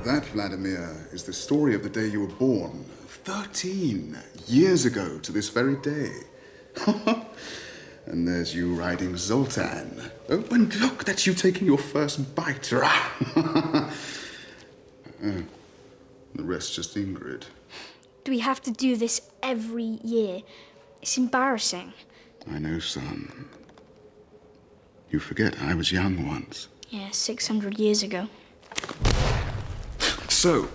That, Vladimir, is the story of the day you were born. 13 years ago to this very day. And there's you riding Zoltan. Oh, and look, that's you taking your first bite. The rest just Ingrid. Do we have to do this every year? It's embarrassing. I know, son. You forget I was young once. Yeah, 600 years ago. So,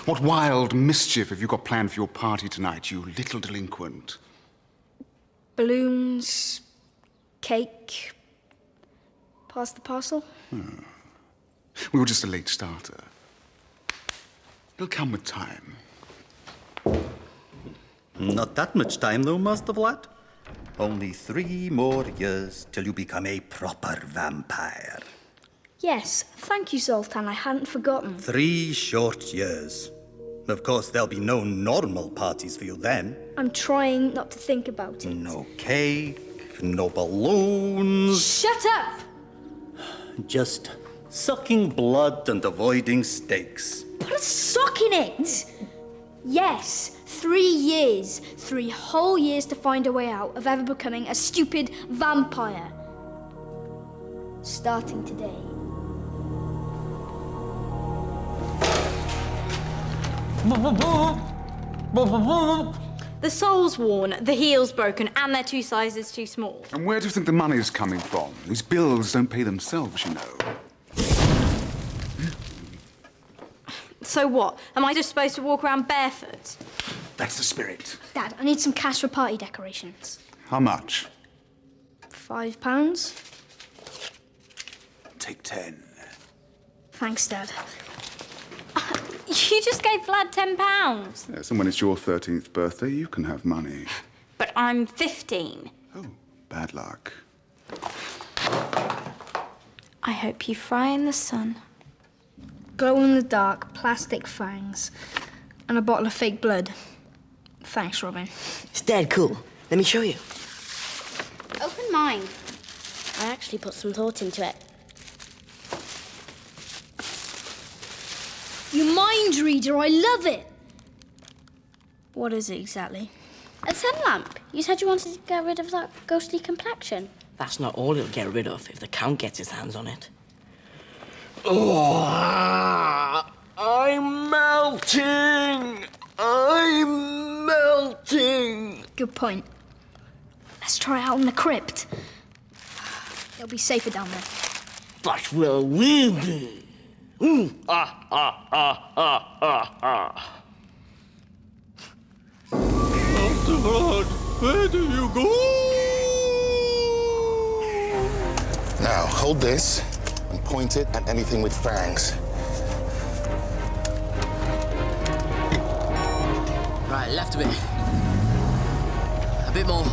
what wild mischief have you got planned for your party tonight, you little delinquent? Balloons, cake, pass the parcel. We were just a late starter. It'll come with time. Not that much time, though, Master Vlad. Only 3 more years till you become a proper vampire. Yes, thank you, Zoltan. I hadn't forgotten. 3 short years. Of course, there'll be no normal parties for you then. I'm trying not to think about it. No cake, no balloons. Shut up! Just sucking blood and avoiding steaks. Put a sock in it! Yes, 3 years. 3 whole years to find a way out of ever becoming a stupid vampire. Starting today. The sole's worn, the heel's broken, and they're 2 sizes too small. And where do you think the money's coming from? These bills don't pay themselves, you know. So what? Am I just supposed to walk around barefoot? That's the spirit. Dad, I need some cash for party decorations. How much? £5? Take 10. Thanks, Dad. You just gave Vlad £10. Yes, and when it's your 13th birthday, you can have money. But I'm 15. Oh, bad luck. I hope you fry in the sun. Glow-in-the-dark plastic fangs and a bottle of fake blood. Thanks, Robin. It's dead cool. Let me show you. Open mine. I actually put some thought into it. You mind reader, I love it! What is it exactly? A sun lamp. You said you wanted to get rid of that ghostly complexion. That's not all it'll get rid of if the Count gets his hands on it. Oh, I'm melting! I'm melting! Good point. Let's try it out in the crypt. It'll be safer down there. But will we be? Lord, where do you go? Now, hold this and point it at anything with fangs. Right, left a bit. A bit more.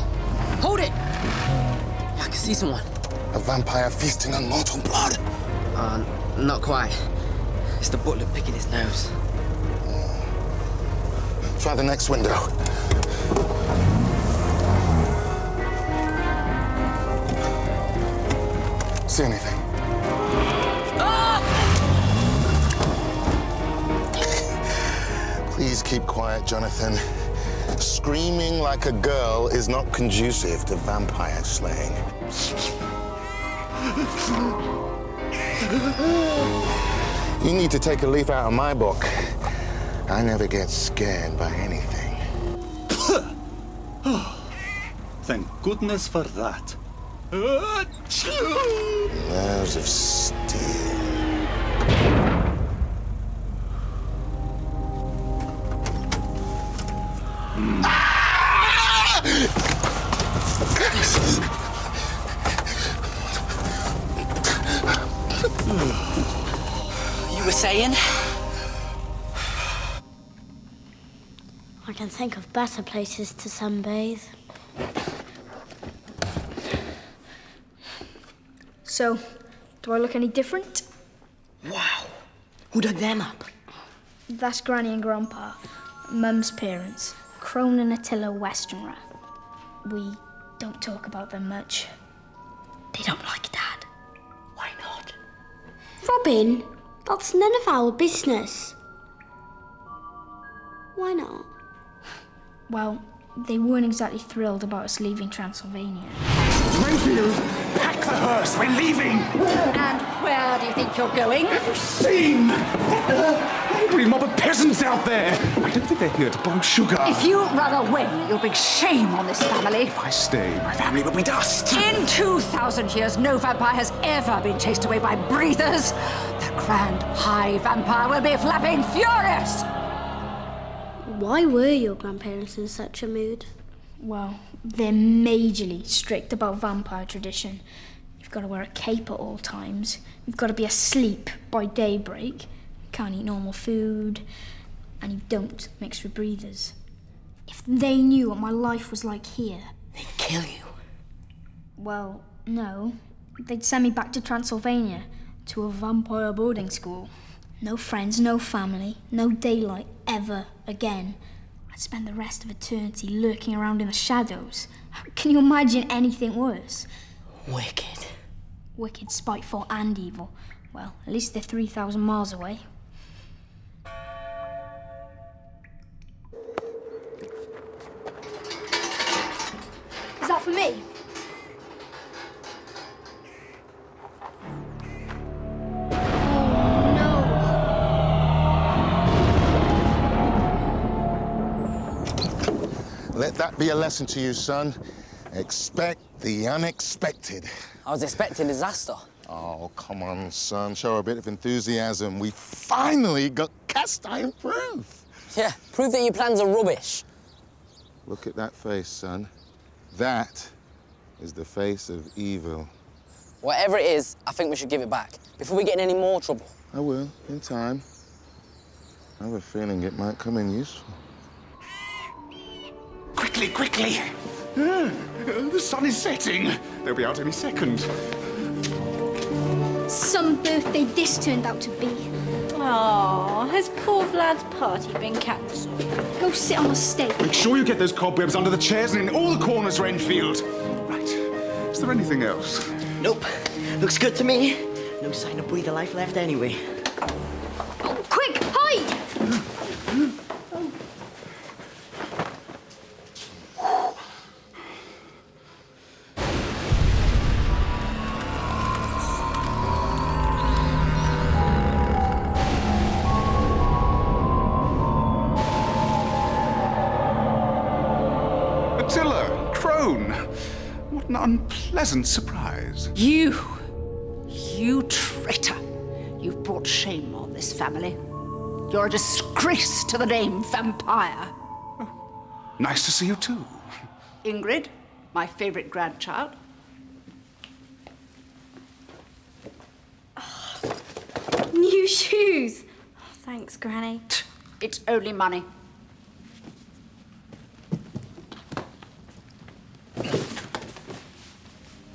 Hold it! Yeah, I can see someone. A vampire feasting on mortal blood. Not quite. It's the butler picking his nose. Try the next window. See anything? Please keep quiet, Jonathan. Screaming like a girl is not conducive to vampire slaying. You need to take a leaf out of my book. I never get scared by anything. Thank goodness for that. Nerves of steel. You were saying? I can think of better places to sunbathe. So, do I look any different? Wow. Who dug them up? That's Granny and Grandpa, Mum's parents, Crone and Attila Westenra. We don't talk about them much. They don't like Dad. Why not? Robin, That's none of our business. Why not? Well, they weren't exactly thrilled about us leaving Transylvania. Mayfield, pack the hearse, we're leaving! And where do you think you're going? Scene! Angry mob of peasants out there! I don't think they're here to borrow sugar. If you run away, you'll bring shame on this family. If I stay, my family will be dust. In 2,000 years, no vampire has ever been chased away by breathers. The grand high vampire will be flapping furious. Why were your grandparents in such a mood? Well, they're majorly strict about vampire tradition. You've got to wear a cape at all times. You've got to be asleep by daybreak. Can't eat normal food. And you don't mix with breathers. If they knew what my life was like here... They'd kill you. Well, no. They'd send me back to Transylvania, to a vampire boarding school. No friends, no family, no daylight ever again. I'd spend the rest of eternity lurking around in the shadows. Can you imagine anything worse? Wicked. Wicked, spiteful, and evil. Well, at least they're 3,000 miles away. Is that for me? Let that be a lesson to you, son. Expect the unexpected. I was expecting disaster. Oh, come on, son. Show a bit of enthusiasm. We finally got cast iron proof. Yeah, prove that your plans are rubbish. Look at that face, son. That is the face of evil. Whatever it is, I think we should give it back before we get in any more trouble. I will, in time. I have a feeling it might come in useful. Quickly, quickly! The sun is setting. They'll be out any second. Some birthday this turned out to be. Oh, has poor Vlad's party been cancelled? Go sit on the stake. Make sure you get those cobwebs under the chairs and in all the corners, Renfield. Right. Is there anything else? Nope. Looks good to me. No sign of breather life left anyway. Oh, quick, hide! Attila, Crone. What an unpleasant surprise. You traitor. You've brought shame on this family. You're a disgrace to the name vampire. Nice to see you too. Ingrid, my favorite grandchild. New shoes. Oh, thanks, Granny. It's only money.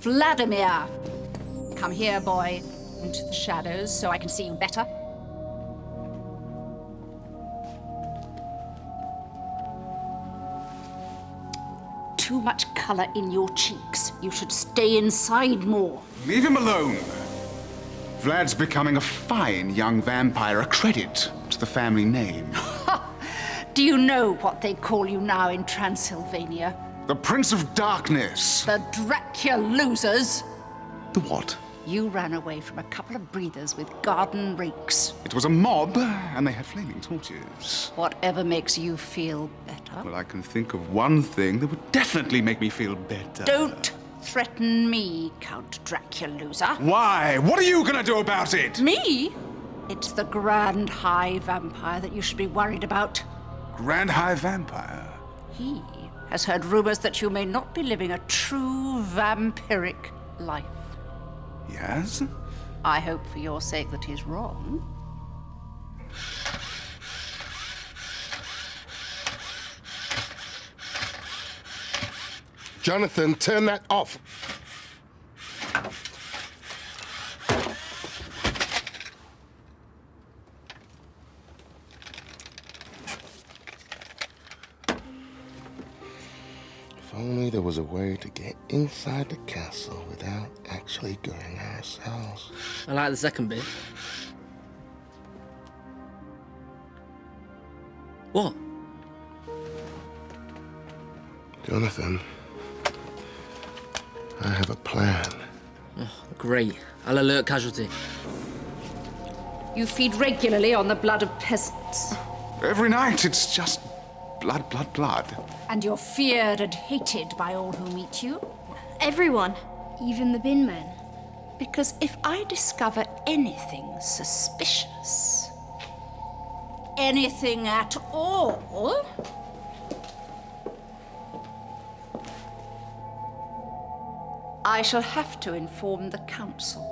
Vladimir, come here, boy, into the shadows so I can see you better. Too much color in your cheeks. You should stay inside more. Leave him alone. Vlad's becoming a fine young vampire, a credit to the family name. Do you know what they call you now in Transylvania? The Prince of Darkness. The Dracula losers. The what? You ran away from a couple of breathers with garden rakes. It was a mob, and they had flaming torches. Whatever makes you feel better. Well, I can think of one thing that would definitely make me feel better. Don't threaten me, Count Dracula loser. Why? What are you gonna do about it? Me? It's the Grand High Vampire that you should be worried about. Grand High Vampire? He has heard rumors that you may not be living a true vampiric life. Yes? I hope for your sake that he's wrong. Jonathan, turn that off. If only there was a way to get inside the castle without actually going ourselves. I like the second bit. What? Jonathan, I have a plan. Oh, great. I'll alert casualty. You feed regularly on the blood of peasants. Every night, it's just blood, blood, blood. And you're feared and hated by all who meet you. Everyone. Even the bin men. Because if I discover anything suspicious, anything at all, I shall have to inform the council.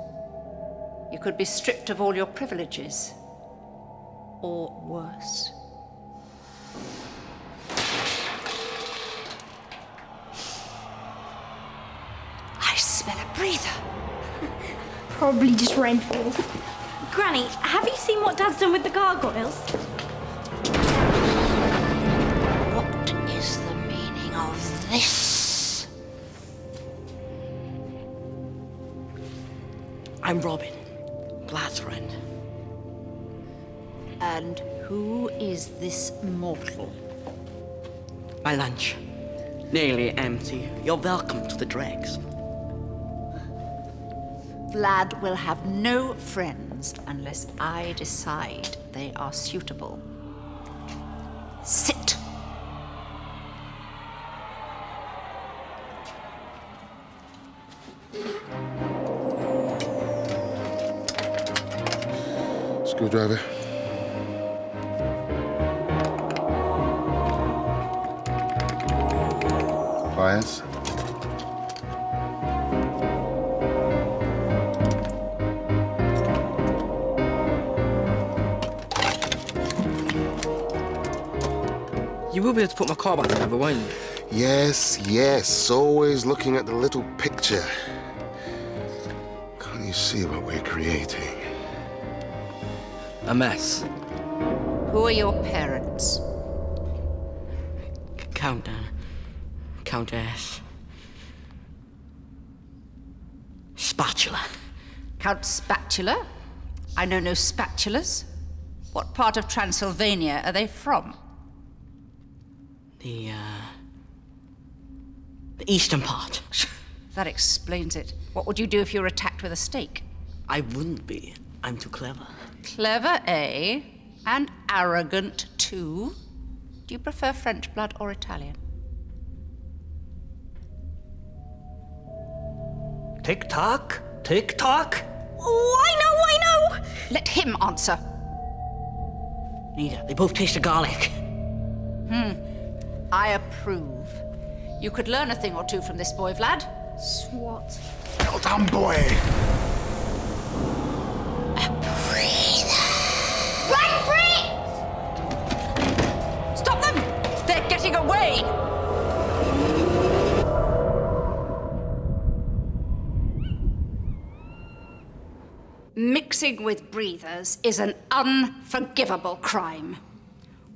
You could be stripped of all your privileges, or worse. I smell a breather. Probably just rainfall. Granny, have you seen what Dad's done with the gargoyles? What is the meaning of this? I'm Robin, Vlad's friend. And who is this mortal? My lunch. Nearly empty. You're welcome to the dregs. Vlad will have no friends unless I decide they are suitable. Sit. Screwdriver. Pliers. You will be able to put my car back together, won't you? Yes, yes. Always looking at the little picture. Can't you see what we're creating? A mess. Who are your parents? Countdown. Countess. Spatula. Count Spatula? I know no spatulas. What part of Transylvania are they from? The eastern part. That explains it. What would you do if you were attacked with a stake? I wouldn't be. I'm too clever. Clever, eh? And arrogant, too? Do you prefer French blood or Italian? Tick-tock, tick-tock. Oh, I know! Let him answer. Neither. They both taste of garlic. I approve. You could learn a thing or two from this boy, Vlad. Swat. Well done, boy. Run for it! Stop them! They're getting away! Mixing with breathers is an unforgivable crime.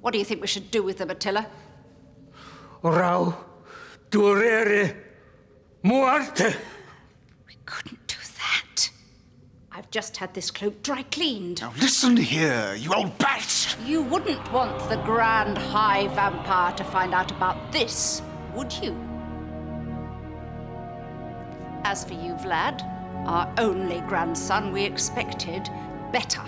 What do you think we should do with them, Attila? Rau, durere, muerte. We couldn't do that. I've just had this cloak dry cleaned. Now listen here, you old bat! You wouldn't want the Grand High Vampire to find out about this, would you? As for you, Vlad, our only grandson, we expected better.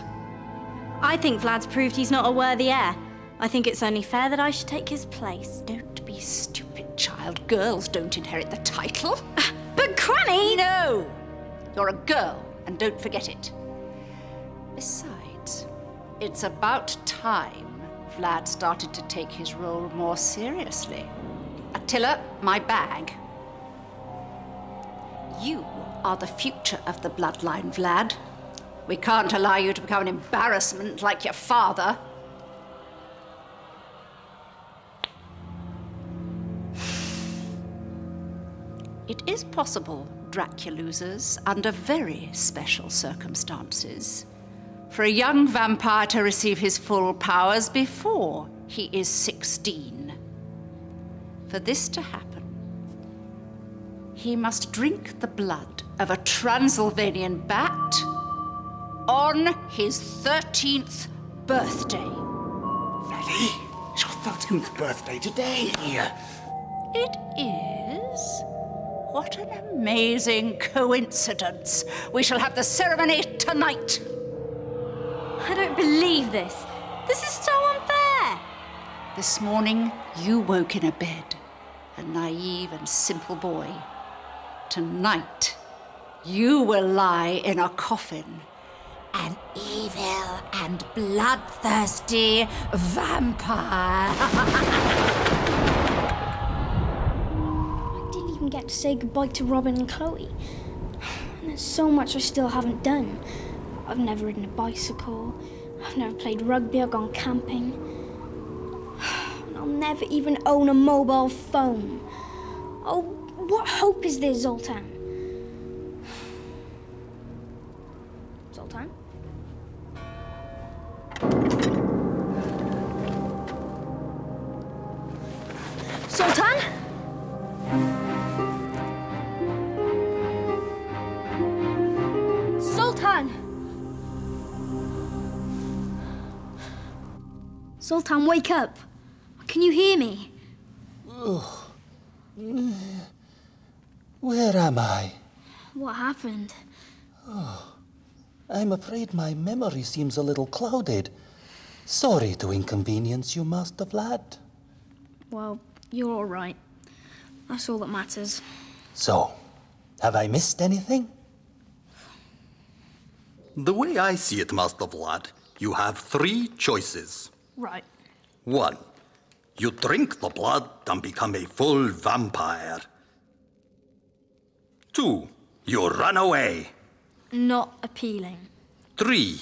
I think Vlad's proved he's not a worthy heir. I think it's only fair that I should take his place. Don't be stupid, child. Girls don't inherit the title. But Granny! No! You're a girl, and don't forget it. Besides, it's about time Vlad started to take his role more seriously. Attila, my bag. You are the future of the bloodline, Vlad. We can't allow you to become an embarrassment like your father. It is possible, Draculusers, under very special circumstances, for a young vampire to receive his full powers before he is 16. For this to happen, he must drink the blood of a Transylvanian bat on his 13th birthday. Vladdy, It's your 13th birthday today. It is? What an amazing coincidence. We shall have the ceremony tonight. I don't believe this. This is so unfair. This morning, you woke in a bed, a naive and simple boy. Tonight, you will lie in a coffin, an evil and bloodthirsty vampire. I didn't even get to say goodbye to Robin and Chloe. And there's so much I still haven't done. I've never ridden a bicycle. I've never played rugby or gone camping. And I'll never even own a mobile phone. Oh, what hope is there, Zoltan? Zoltan? Zoltan? Zoltan! Zoltan, wake up. Can you hear me? Where am I? What happened? I'm afraid my memory seems a little clouded. Sorry to inconvenience you, Master Vlad. Well, you're all right. That's all that matters. So, have I missed anything? The way I see it, Master Vlad, you have 3 choices. Right. 1. You drink the blood and become a full vampire. 2. You run away. Not appealing. 3.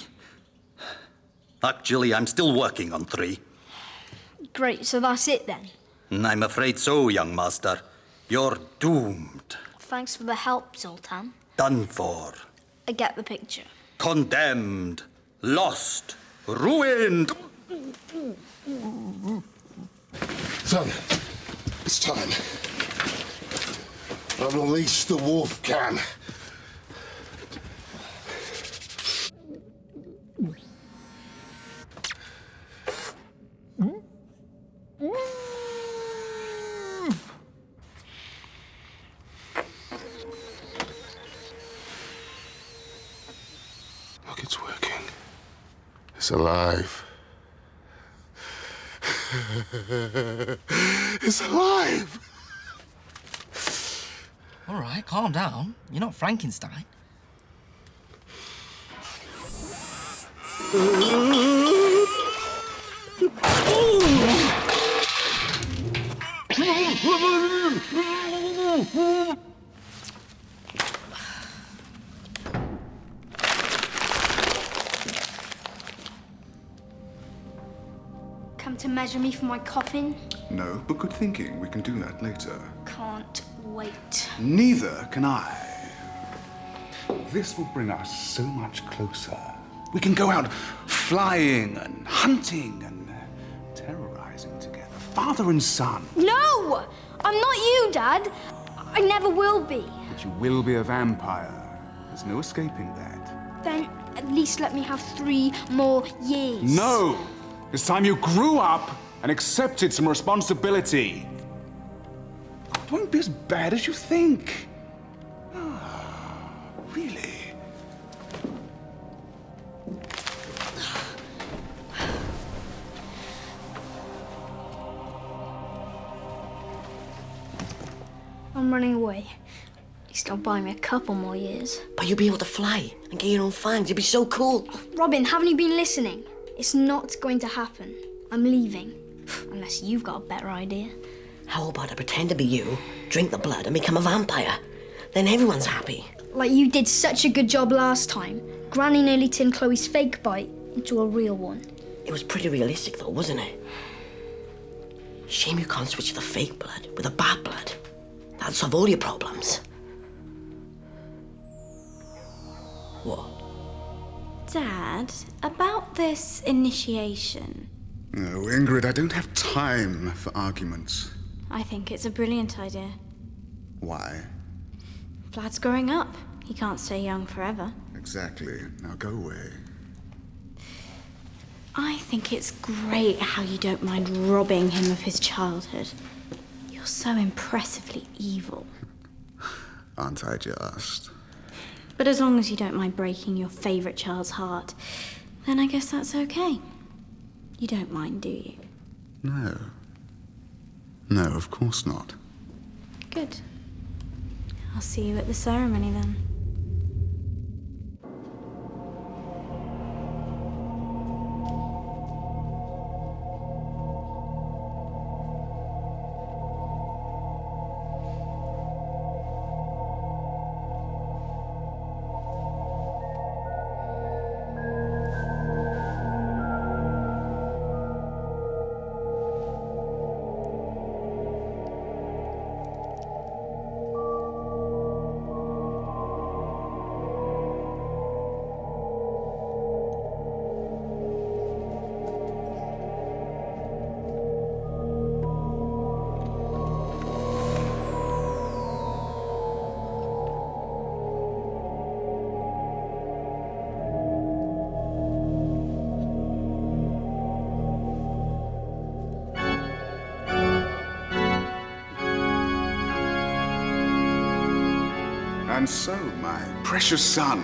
Actually, I'm still working on 3. Great, so that's it then. I'm afraid so, young master. You're doomed. Thanks for the help, Zoltan. Done for. I get the picture. Condemned. Lost. Ruined. Son, it's time. Unleash the wolf can. Look, it's working. It's alive. It's alive! All right, calm down. You're not Frankenstein. Come to measure me for my coffin? No, but good thinking. We can do that later. Can't wait. Neither can I. This will bring us so much closer. We can go out flying and hunting and terrorizing together. Father and son. No! I'm not you, Dad. I never will be. But you will be a vampire. There's no escaping that. Then at least let me have 3 more years. No! It's time you grew up and accepted some responsibility. It won't be as bad as you think. Really? I'm running away. At least I'll buy me a couple more years. But you'll be able to fly and get your own fangs. You'll be so cool. Robin, haven't you been listening? It's not going to happen. I'm leaving. Unless you've got a better idea. How about I pretend to be you, drink the blood, and become a vampire? Then everyone's happy. Like you did such a good job last time. Granny nearly turned Chloe's fake bite into a real one. It was pretty realistic, though, wasn't it? Shame you can't switch the fake blood with the bad blood. That'd solve all your problems. What? Dad, about this initiation. No, Ingrid, I don't have time for arguments. I think it's a brilliant idea. Why? Vlad's growing up. He can't stay young forever. Exactly. Now go away. I think it's great how you don't mind robbing him of his childhood. You're so impressively evil. Aren't I just? But as long as you don't mind breaking your favourite child's heart, then I guess that's okay. You don't mind, do you? No. No, of course not. Good. I'll see you at the ceremony then. And so, my precious son,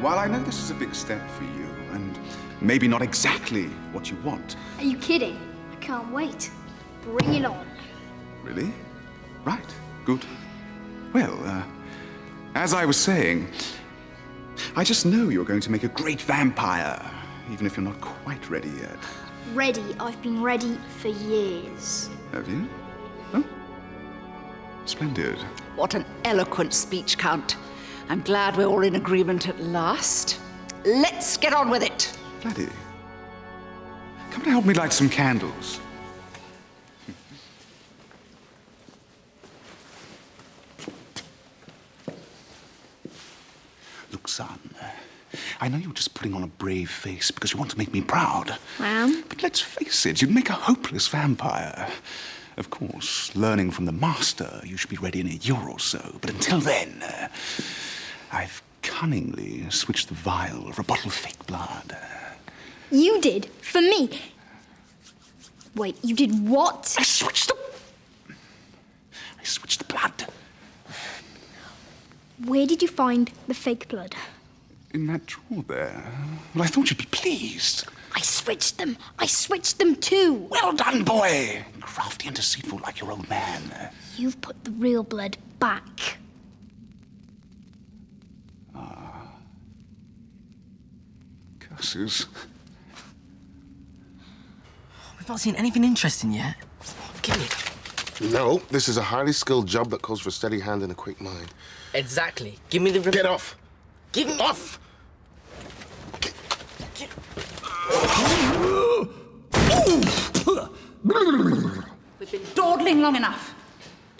while I know this is a big step for you, and maybe not exactly what you want. Are you kidding? I can't wait. Bring it on. Really? Right, good. Well, as I was saying, I just know you're going to make a great vampire, even if you're not quite ready yet. Ready? I've been ready for years. Have you? Oh? Splendid. What an eloquent speech, Count. I'm glad we're all in agreement at last. Let's get on with it. Vladdy, come and help me light some candles. Look, son, I know you're just putting on a brave face because you want to make me proud. But let's face it, you'd make a hopeless vampire. Of course, learning from the master, you should be ready in a year or so. But until then, I've cunningly switched the vial for a bottle of fake blood. You did? For me? Wait, you did what? I switched the blood. Where did you find the fake blood? In that drawer there. Well, I thought you'd be pleased. I switched them. I switched them too. Well done, boy. Crafty and deceitful like your old man. You've put the real blood back. Curses. We've not seen anything interesting yet. Give me. No, this is a highly skilled job that calls for a steady hand and a quick mind. Exactly. Give me the... Get off! Give me... Off! We've been dawdling long enough.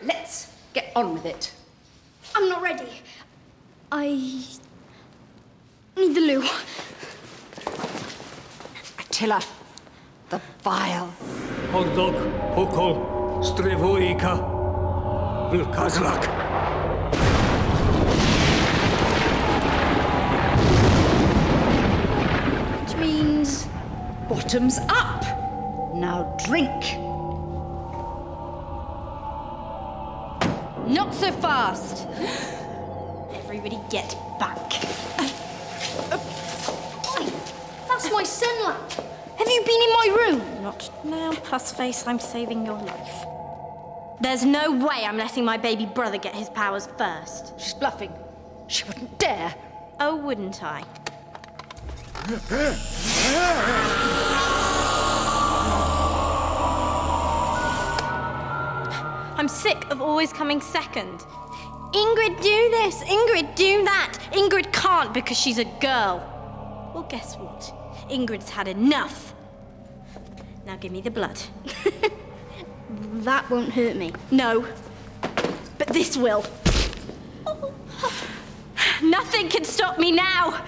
Let's get on with it. I'm not ready. I need the loo. Attila, the vial. Hordog, Pokol, Strevoika, Vilkazlak. Which means... Bottoms up. Now drink. Not so fast. Everybody get back. That's my sun lamp. Have you been in my room? Not now, Pussface. I'm saving your life. There's no way I'm letting my baby brother get his powers first. She's bluffing. She wouldn't dare. Oh, wouldn't I? I'm sick of always coming second. Ingrid, do this. Ingrid, do that. Ingrid can't because she's a girl. Well, guess what? Ingrid's had enough. Now give me the blood. That won't hurt me. No, but this will. Nothing can stop me now.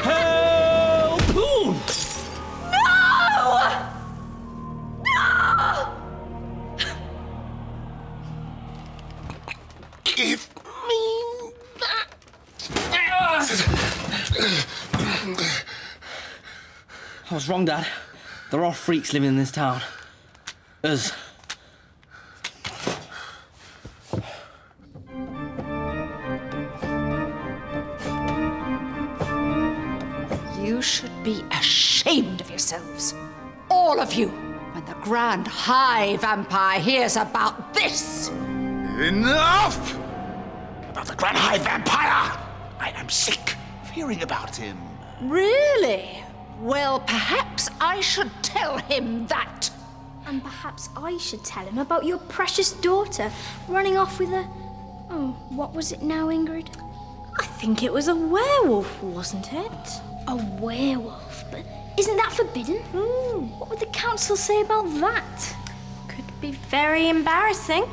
Help! No! No! Give me that. I was wrong, Dad. There are freaks living in this town. Us. You should be ashamed of yourselves. All of you, when the Grand High Vampire hears about this. Enough! About the Grand High Vampire! I am sick of hearing about him. Really? Well, perhaps I should tell him that. And perhaps I should tell him about your precious daughter running off with a... Oh, what was it now, Ingrid? I think it was a werewolf, wasn't it? A werewolf? But isn't that forbidden? What would the council say about that? Could be very embarrassing.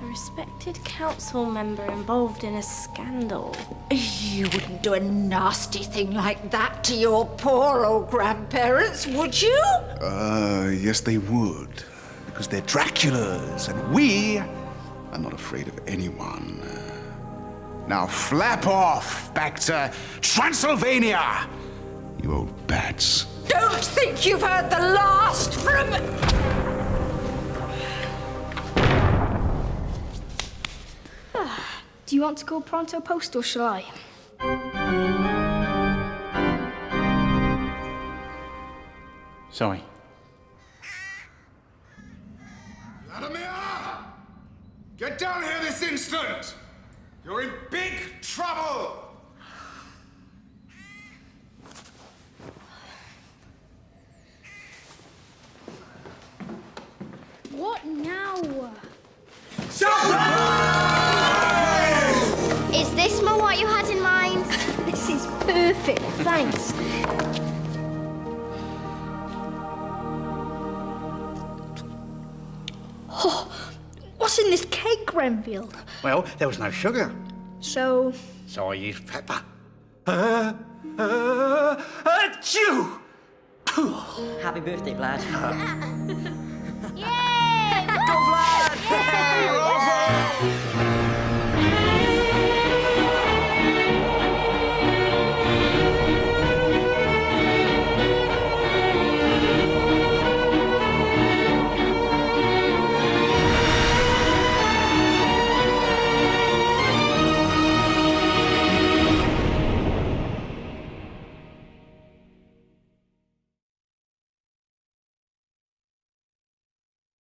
A respected council member involved in a scandal. You wouldn't do a nasty thing like that to your poor old grandparents, would you? Yes they would. Because they're Draculas, and we are not afraid of anyone. Now flap off back to Transylvania, you old bats. Don't think you've heard the last from... Do you want to go pronto post or shall I? Sorry. Vladimir! Get down here this instant! You're in big trouble! What now? Is this more what you had in mind? This is perfect, thanks. Oh, what's in this cake, Grenville? Well, there was no sugar, So, so I used pepper. Achoo! Happy birthday, Vlad. Yay! Go, Vlad! Yay!